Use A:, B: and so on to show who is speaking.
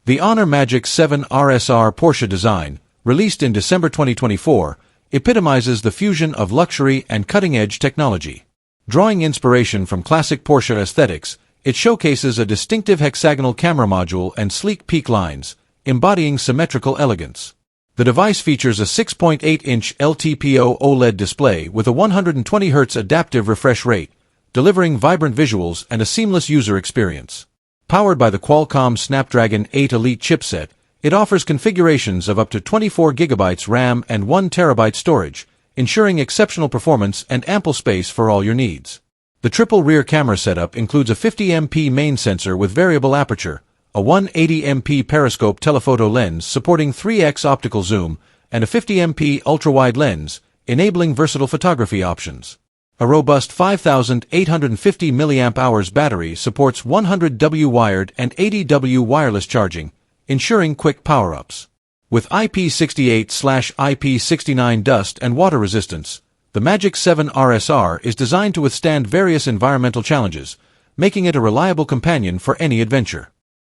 A: The Honor Magic7 RSR Porsche design, released in December 2024, epitomizes the fusion of luxury and cutting-edge technology. Drawing inspiration from classic Porsche aesthetics, it showcases a distinctive hexagonal camera module and sleek peak lines, embodying symmetrical elegance. The device features a 6.8-inch LTPO OLED display with a 120Hz adaptive refresh rate, delivering vibrant visuals and a seamless user experience. Powered by the Qualcomm Snapdragon 8 Elite chipset, it offers configurations of up to 24GB RAM and 1TB storage, ensuring exceptional performance and ample space for all your needs. The triple rear camera setup includes a 50MP main sensor with variable aperture, a 180MP periscope telephoto lens supporting 3x optical zoom, and a 50MP ultra-wide lens, enabling versatile photography options. A robust 5,850 mAh battery supports 100W wired and 80W wireless charging, ensuring quick power-ups. With IP68/IP69 dust and water resistance, the Magic7 RSR is designed to withstand various environmental challenges, making it a reliable companion for any adventure.